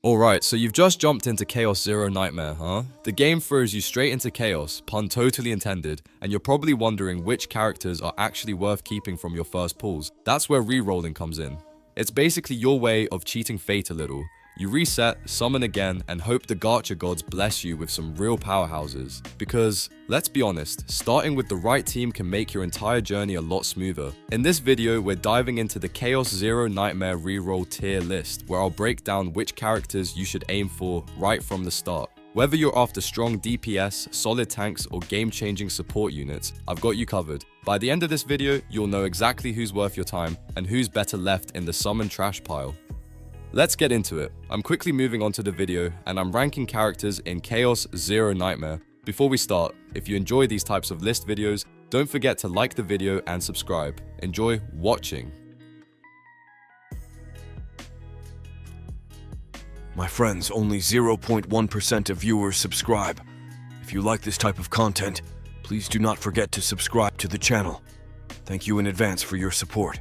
Alright, so you've just jumped into Chaos Zero Nightmare, huh? The game throws you straight into chaos, pun totally intended, and you're probably wondering which characters are actually worth keeping from your first pulls. That's where rerolling comes in. It's basically your way of cheating fate a little. You reset, summon again, and hope the gacha gods bless you with some real powerhouses. Because, let's be honest, starting with the right team can make your entire journey a lot smoother. In this video, we're diving into the Chaos Zero Nightmare reroll tier list, where I'll break down which characters you should aim for right from the start. Whether you're after strong DPS, solid tanks, or game-changing support units, I've got you covered. By the end of this video, you'll know exactly who's worth your time and who's better left in the summon trash pile. Let's get into it. I'm quickly moving on to the video, and I'm ranking characters in Chaos Zero Nightmare. Before we start, if you enjoy these types of list videos, don't forget to like the video and subscribe. Enjoy watching. My friends, only 0.1% of viewers subscribe. If you like this type of content, please do not forget to subscribe to the channel. Thank you in advance for your support.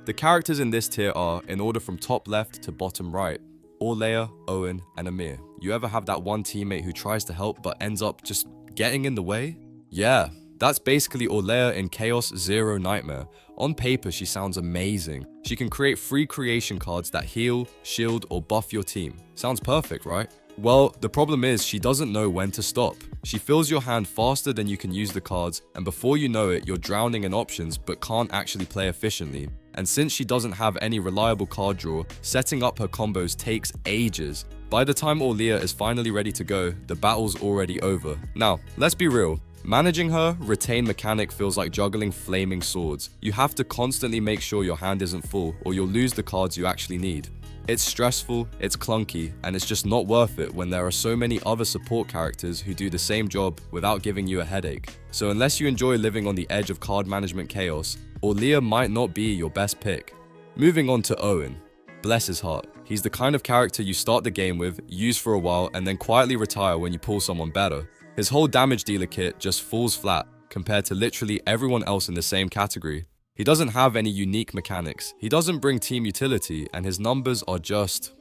The characters in this tier are, in order from top left to bottom right, Orlea, Owen, and Amir. You ever have that one teammate who tries to help but ends up just getting in the way? Yeah, that's basically Orlea in Chaos Zero Nightmare. On paper, she sounds amazing. She can create free creation cards that heal, shield, or buff your team. Sounds perfect, right? Well, the problem is she doesn't know when to stop. She fills your hand faster than you can use the cards, and before you know it, you're drowning in options but can't actually play efficiently. And since she doesn't have any reliable card draw, setting up her combos takes ages. By the time Orlea is finally ready to go, the battle's already over. Now, let's be real. Managing her retain mechanic feels like juggling flaming swords. You have to constantly make sure your hand isn't full, or you'll lose the cards you actually need. It's stressful, it's clunky, and it's just not worth it when there are so many other support characters who do the same job without giving you a headache. So unless you enjoy living on the edge of card management chaos, Orlea might not be your best pick. Moving on to Owen. Bless his heart. He's the kind of character you start the game with, use for a while, and then quietly retire when you pull someone better. His whole damage dealer kit just falls flat compared to literally everyone else in the same category. He doesn't have any unique mechanics, he doesn't bring team utility, and his numbers are just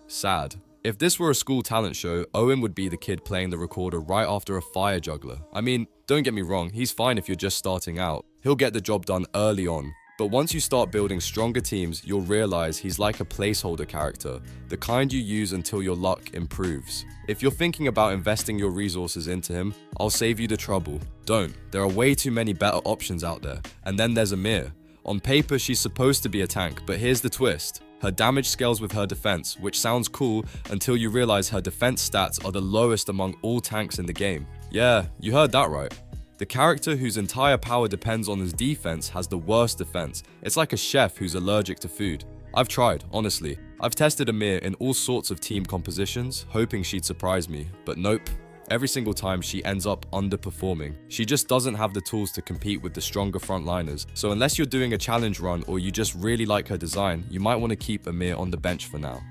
sad. If this were a school talent show, Owen would be the kid playing the recorder right after a fire juggler. I mean, don't get me wrong, he's fine if you're just starting out. He'll get the job done early on. But once you start building stronger teams, you'll realize he's like a placeholder character, the kind you use until your luck improves. If you're thinking about investing your resources into him, I'll save you the trouble. Don't. There are way too many better options out there. And then there's Amir. On paper, she's supposed to be a tank, but here's the twist. Her damage scales with her defense, which sounds cool until you realize her defense stats are the lowest among all tanks in the game. Yeah, you heard that right. The character whose entire power depends on his defense has the worst defense. It's like a chef who's allergic to food. I've tried, honestly. I've tested Amir in all sorts of team compositions, hoping she'd surprise me, but nope. Every single time she ends up underperforming. She just doesn't have the tools to compete with the stronger frontliners. So unless you're doing a challenge run or you just really like her design, you might want to keep Amir on the bench for now.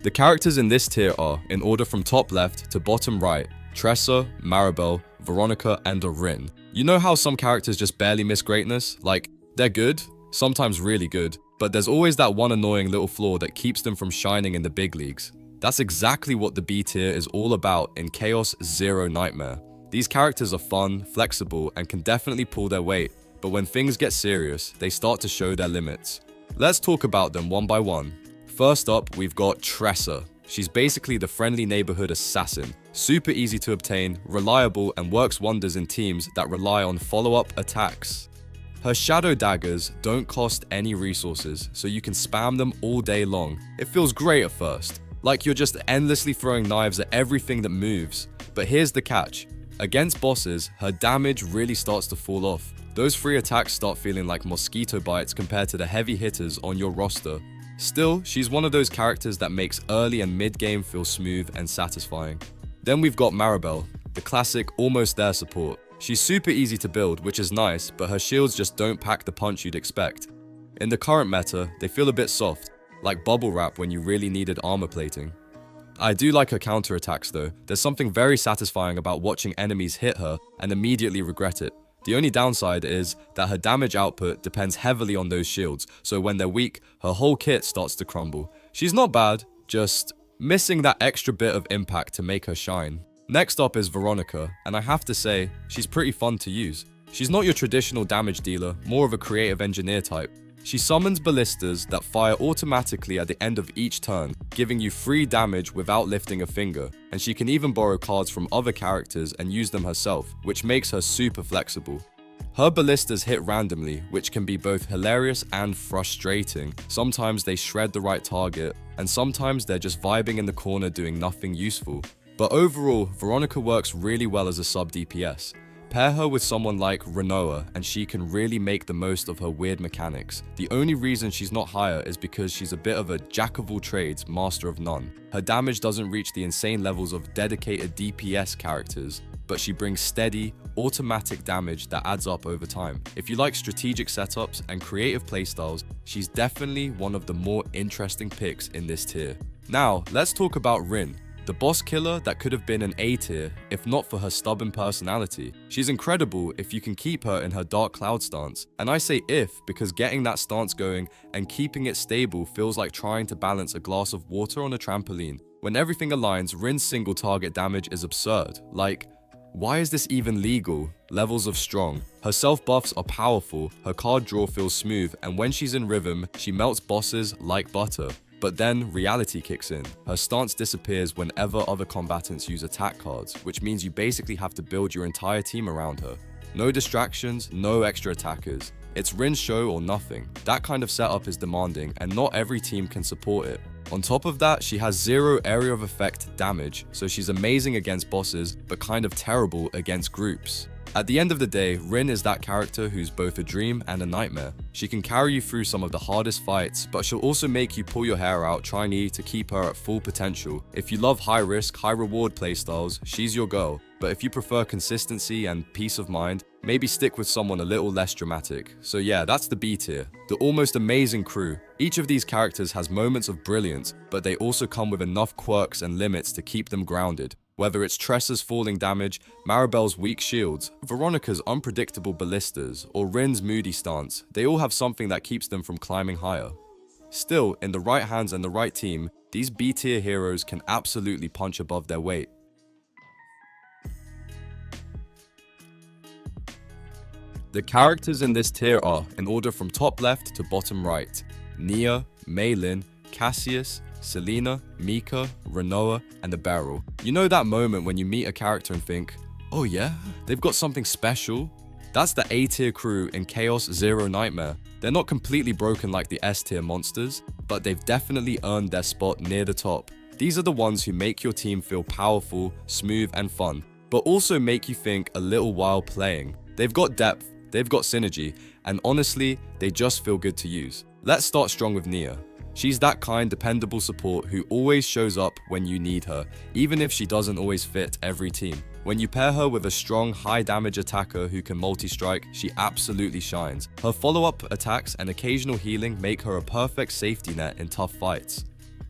The characters in this tier are, in order from top left to bottom right, Tressa, Maribel, Veronica, and Orin. You know how some characters just barely miss greatness? Like, they're good, sometimes really good, but there's always that one annoying little flaw that keeps them from shining in the big leagues. That's exactly what the B tier is all about in Chaos Zero Nightmare. These characters are fun, flexible, and can definitely pull their weight, but when things get serious, they start to show their limits. Let's talk about them one by one. First up, we've got Tressa. She's basically the friendly neighborhood assassin. Super easy to obtain, reliable, and works wonders in teams that rely on follow-up attacks. Her shadow daggers don't cost any resources, so you can spam them all day long. It feels great at first, like you're just endlessly throwing knives at everything that moves. But here's the catch. Against bosses, her damage really starts to fall off. Those free attacks start feeling like mosquito bites compared to the heavy hitters on your roster. Still, she's one of those characters that makes early and mid-game feel smooth and satisfying. Then we've got Maribel, the classic almost there support. She's super easy to build, which is nice, but her shields just don't pack the punch you'd expect. In the current meta, they feel a bit soft, like bubble wrap when you really needed armor plating. I do like her counterattacks though. There's something very satisfying about watching enemies hit her and immediately regret it. The only downside is that her damage output depends heavily on those shields, so when they're weak, her whole kit starts to crumble. She's not bad, just missing that extra bit of impact to make her shine. Next up is Veronica, and I have to say, she's pretty fun to use. She's not your traditional damage dealer, more of a creative engineer type. She summons ballistas that fire automatically at the end of each turn, giving you free damage without lifting a finger, and she can even borrow cards from other characters and use them herself, which makes her super flexible. Her ballistas hit randomly, which can be both hilarious and frustrating. Sometimes they shred the right target, and sometimes they're just vibing in the corner doing nothing useful. But overall, Veronica works really well as a sub DPS. Pair her with someone like Renoa and she can really make the most of her weird mechanics. The only reason she's not higher is because she's a bit of a jack of all trades, master of none. Her damage doesn't reach the insane levels of dedicated DPS characters, but she brings steady, automatic damage that adds up over time. If you like strategic setups and creative playstyles, she's definitely one of the more interesting picks in this tier. Now, let's talk about Rin. The boss killer that could have been an A tier if not for her stubborn personality. She's incredible if you can keep her in her Dark Cloud stance. And I say if because getting that stance going and keeping it stable feels like trying to balance a glass of water on a trampoline. When everything aligns, Rin's single target damage is absurd. Like, why is this even legal? Levels of strong. Her self buffs are powerful, her card draw feels smooth, and when she's in rhythm, she melts bosses like butter. But then reality kicks in. Her stance disappears whenever other combatants use attack cards, which means you basically have to build your entire team around her. No distractions, no extra attackers. It's Rin's show or nothing. That kind of setup is demanding and not every team can support it. On top of that, she has 0 area of effect damage, so she's amazing against bosses, but kind of terrible against groups. At the end of the day, Rin is that character who's both a dream and a nightmare. She can carry you through some of the hardest fights, but she'll also make you pull your hair out trying to keep her at full potential. If you love high risk, high reward playstyles, she's your girl. But if you prefer consistency and peace of mind, maybe stick with someone a little less dramatic. So yeah, that's the B tier. The almost amazing crew. Each of these characters has moments of brilliance, but they also come with enough quirks and limits to keep them grounded. Whether it's Tressa's falling damage, Maribel's weak shields, Veronica's unpredictable ballistas, or Rin's moody stance, they all have something that keeps them from climbing higher. Still, in the right hands and the right team, these B tier heroes can absolutely punch above their weight. The characters in this tier are, in order from top left to bottom right, Nia, Mei Lin, Cassius, Selena, Mika, Renoa, and the Beryl. You know that moment when you meet a character and think, oh yeah, they've got something special? That's the A tier crew in Chaos Zero Nightmare. They're not completely broken like the S tier monsters, but they've definitely earned their spot near the top. These are the ones who make your team feel powerful, smooth, and fun, but also make you think a little while playing. They've got depth, they've got synergy, and honestly, they just feel good to use. Let's start strong with Nia. She's that kind, dependable support who always shows up when you need her, even if she doesn't always fit every team. When you pair her with a strong, high-damage attacker who can multi-strike, she absolutely shines. Her follow-up attacks and occasional healing make her a perfect safety net in tough fights.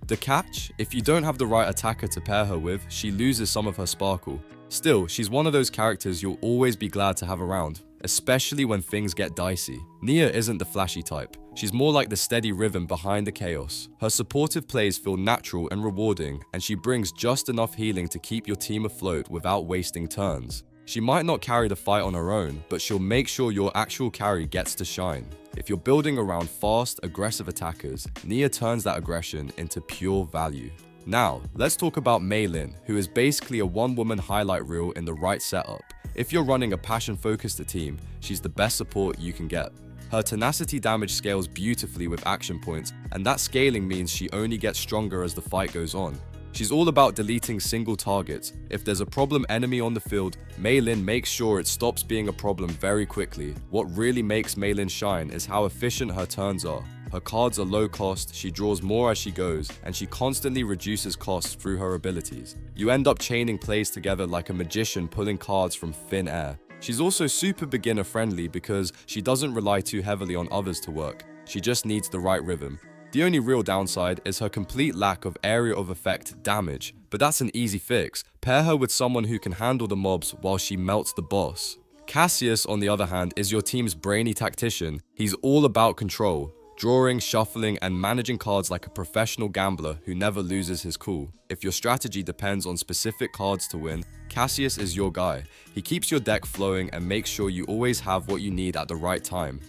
The catch? If you don't have the right attacker to pair her with, she loses some of her sparkle. Still, she's one of those characters you'll always be glad to have around, especially when things get dicey. Nia isn't the flashy type. She's more like the steady rhythm behind the chaos. Her supportive plays feel natural and rewarding, and she brings just enough healing to keep your team afloat without wasting turns. She might not carry the fight on her own, but she'll make sure your actual carry gets to shine. If you're building around fast, aggressive attackers, Nia turns that aggression into pure value. Now, let's talk about Mei Lin, who is basically a one-woman highlight reel in the right setup. If you're running a passion-focused team, she's the best support you can get. Her tenacity damage scales beautifully with action points, and that scaling means she only gets stronger as the fight goes on. She's all about deleting single targets. If there's a problem enemy on the field, Mei Lin makes sure it stops being a problem very quickly. What really makes Mei Lin shine is how efficient her turns are. Her cards are low cost, she draws more as she goes, and she constantly reduces costs through her abilities. You end up chaining plays together like a magician pulling cards from thin air. She's also super beginner friendly because she doesn't rely too heavily on others to work. She just needs the right rhythm. The only real downside is her complete lack of area of effect damage, but that's an easy fix. Pair her with someone who can handle the mobs while she melts the boss. Cassius, on the other hand, is your team's brainy tactician. He's all about control, drawing, shuffling, and managing cards like a professional gambler who never loses his cool. If your strategy depends on specific cards to win, Cassius is your guy. He keeps your deck flowing and makes sure you always have what you need at the right time.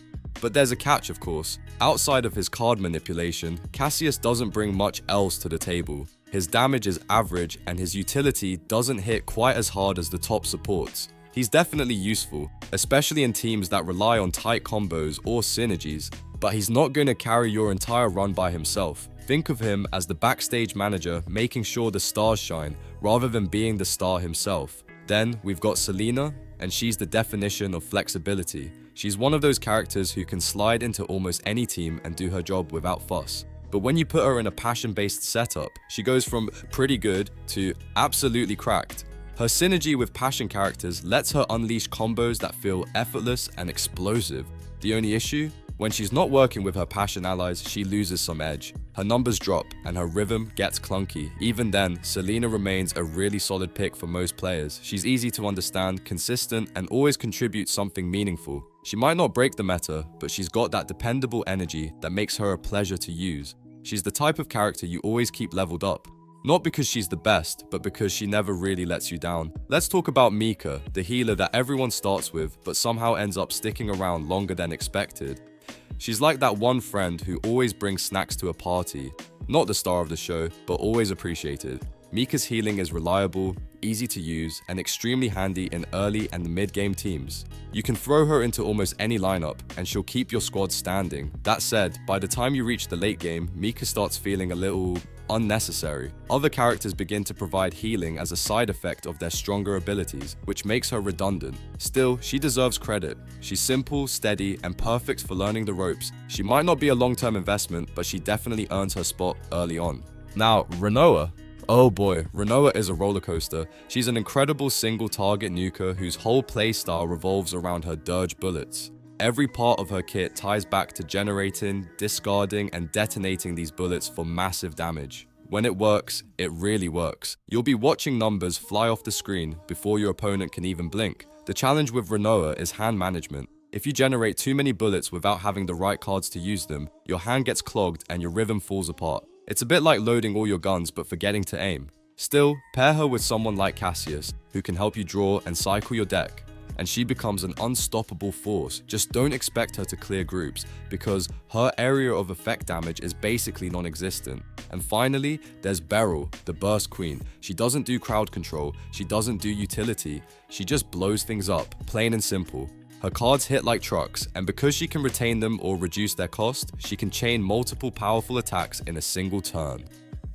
But there's a catch, of course. Outside of his card manipulation, Cassius doesn't bring much else to the table. His damage is average and his utility doesn't hit quite as hard as the top supports. He's definitely useful, especially in teams that rely on tight combos or synergies, but he's not going to carry your entire run by himself. Think of him as the backstage manager making sure the stars shine, rather than being the star himself. Then we've got Selena, and she's the definition of flexibility. She's one of those characters who can slide into almost any team and do her job without fuss. But when you put her in a passion-based setup, she goes from pretty good to absolutely cracked. Her synergy with passion characters lets her unleash combos that feel effortless and explosive. The only issue? When she's not working with her passion allies, she loses some edge. Her numbers drop and her rhythm gets clunky. Even then, Selena remains a really solid pick for most players. She's easy to understand, consistent, and always contributes something meaningful. She might not break the meta, but she's got that dependable energy that makes her a pleasure to use. She's the type of character you always keep leveled up. Not because she's the best, but because she never really lets you down. Let's talk about Mika, the healer that everyone starts with, but somehow ends up sticking around longer than expected. She's like that one friend who always brings snacks to a party. Not the star of the show, but always appreciated. Mika's healing is reliable, easy to use, and extremely handy in early and mid-game teams. You can throw her into almost any lineup, and she'll keep your squad standing. That said, by the time you reach the late game, Mika starts feeling a little unnecessary. Other characters begin to provide healing as a side effect of their stronger abilities, which makes her redundant. Still, she deserves credit. She's simple, steady, and perfect for learning the ropes. She might not be a long-term investment, but she definitely earns her spot early on. Now, Renoa. Oh boy, Renoa is a roller coaster. She's an incredible single target nuker whose whole playstyle revolves around her dirge bullets. Every part of her kit ties back to generating, discarding, and detonating these bullets for massive damage. When it works, it really works. You'll be watching numbers fly off the screen before your opponent can even blink. The challenge with Renoa is hand management. If you generate too many bullets without having the right cards to use them, your hand gets clogged and your rhythm falls apart. It's a bit like loading all your guns but forgetting to aim. Still, pair her with someone like Cassius, who can help you draw and cycle your deck, and she becomes an unstoppable force. Just don't expect her to clear groups, because her area of effect damage is basically non-existent. And finally, there's Beryl, the burst queen. She doesn't do crowd control, she doesn't do utility, she just blows things up, plain and simple. Her cards hit like trucks, and because she can retain them or reduce their cost, she can chain multiple powerful attacks in a single turn.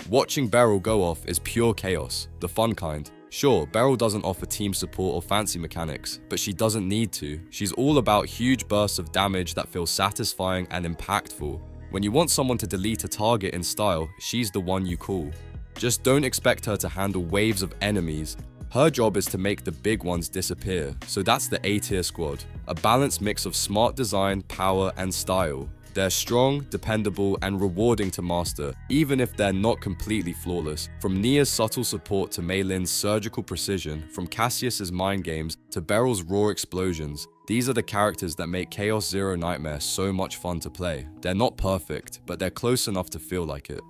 Watching Beryl go off is pure chaos, the fun kind. Sure, Beryl doesn't offer team support or fancy mechanics, but she doesn't need to. She's all about huge bursts of damage that feel satisfying and impactful. When you want someone to delete a target in style, she's the one you call. Just don't expect her to handle waves of enemies. Her job is to make the big ones disappear, so that's the A-tier squad. A balanced mix of smart design, power, and style. They're strong, dependable, and rewarding to master, even if they're not completely flawless. From Nia's subtle support to Mei Lin's surgical precision, from Cassius's mind games to Beryl's raw explosions, these are the characters that make Chaos Zero Nightmare so much fun to play. They're not perfect, but they're close enough to feel like it.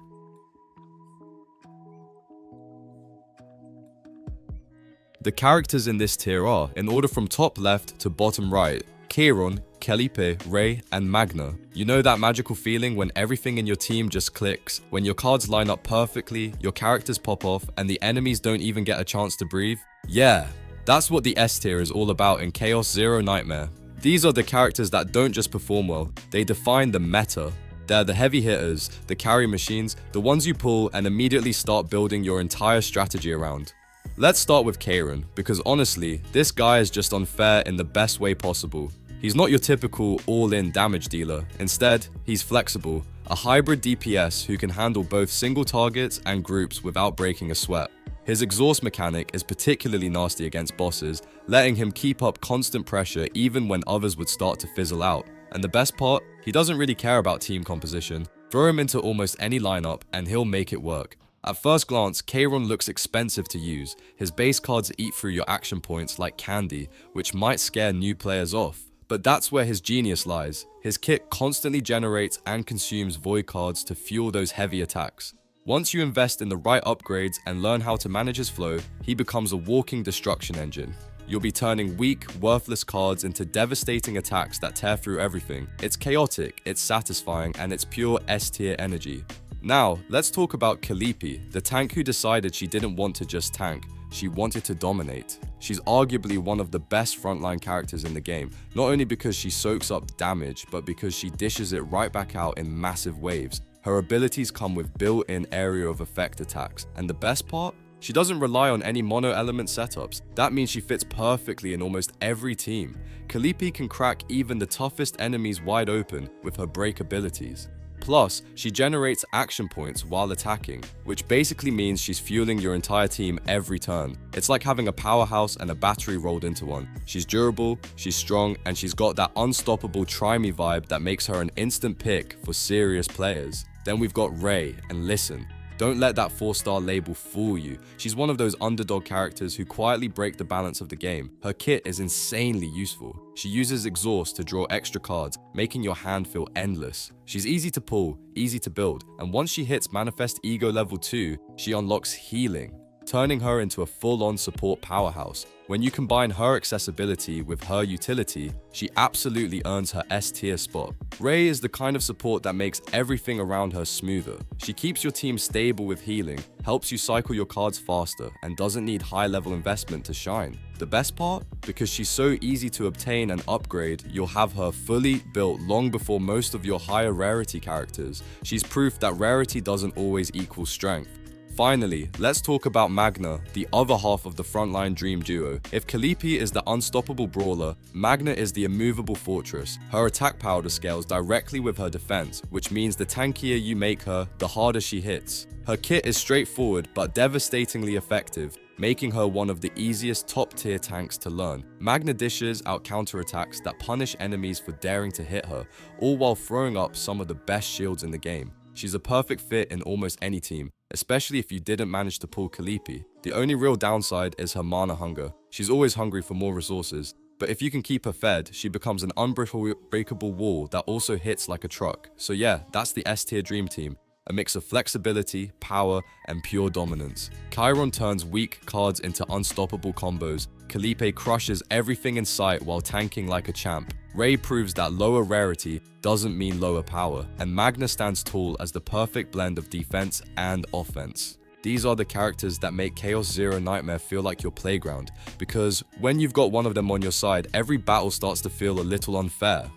The characters in this tier are, in order from top left to bottom right, Chiron, Calliope, Ray, and Magna. You know that magical feeling when everything in your team just clicks, when your cards line up perfectly, your characters pop off, and the enemies don't even get a chance to breathe? Yeah, that's what the S tier is all about in Chaos Zero Nightmare. These are the characters that don't just perform well, they define the meta. They're the heavy hitters, the carry machines, the ones you pull and immediately start building your entire strategy around. Let's start with Chiron, because honestly, this guy is just unfair in the best way possible. He's not your typical all-in damage dealer. Instead, he's flexible, a hybrid DPS who can handle both single targets and groups without breaking a sweat. His exhaust mechanic is particularly nasty against bosses, letting him keep up constant pressure even when others would start to fizzle out. And the best part, he doesn't really care about team composition. Throw him into almost any lineup and he'll make it work. At first glance, Kayron looks expensive to use. His base cards eat through your action points like candy, which might scare new players off. But that's where his genius lies. His kit constantly generates and consumes void cards to fuel those heavy attacks. Once you invest in the right upgrades and learn how to manage his flow, he becomes a walking destruction engine. You'll be turning weak, worthless cards into devastating attacks that tear through everything. It's chaotic, it's satisfying, and it's pure S-tier energy. Now, let's talk about Calliope, the tank who decided she didn't want to just tank, she wanted to dominate. She's arguably one of the best frontline characters in the game, not only because she soaks up damage, but because she dishes it right back out in massive waves. Her abilities come with built-in area of effect attacks, and the best part? She doesn't rely on any mono-element setups. That means she fits perfectly in almost every team. Calliope can crack even the toughest enemies wide open with her break abilities. Plus, she generates action points while attacking, which basically means she's fueling your entire team every turn. It's like having a powerhouse and a battery rolled into one. She's durable, she's strong, and she's got that unstoppable try-me vibe that makes her an instant pick for serious players. Then we've got Ray, and listen, don't let that 4-star label fool you. She's one of those underdog characters who quietly break the balance of the game. Her kit is insanely useful. She uses exhaust to draw extra cards, making your hand feel endless. She's easy to pull, easy to build, and once she hits Manifest Ego level 2, she unlocks healing, turning her into a full-on support powerhouse. When you combine her accessibility with her utility, she absolutely earns her S-tier spot. Ray is the kind of support that makes everything around her smoother. She keeps your team stable with healing, helps you cycle your cards faster, and doesn't need high-level investment to shine. The best part? Because she's so easy to obtain and upgrade, you'll have her fully built long before most of your higher rarity characters. She's proof that rarity doesn't always equal strength. Finally, let's talk about Magna, the other half of the frontline dream duo. If Calliope is the unstoppable brawler, Magna is the immovable fortress. Her attack power scales directly with her defense, which means the tankier you make her, the harder she hits. Her kit is straightforward but devastatingly effective, making her one of the easiest top-tier tanks to learn. Magna dishes out counterattacks that punish enemies for daring to hit her, all while throwing up some of the best shields in the game. She's a perfect fit in almost any team, especially if you didn't manage to pull Calliope. The only real downside is her mana hunger. She's always hungry for more resources, but if you can keep her fed, she becomes an unbreakable wall that also hits like a truck. So yeah, that's the S-tier dream team. A mix of flexibility, power, and pure dominance. Kayron turns weak cards into unstoppable combos. Calliope crushes everything in sight while tanking like a champ. Ray proves that lower rarity doesn't mean lower power, and Magna stands tall as the perfect blend of defense and offense. These are the characters that make Chaos Zero Nightmare feel like your playground, because when you've got one of them on your side, every battle starts to feel a little unfair.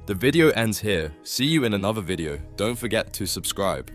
The video ends here. See you in another video. Don't forget to subscribe.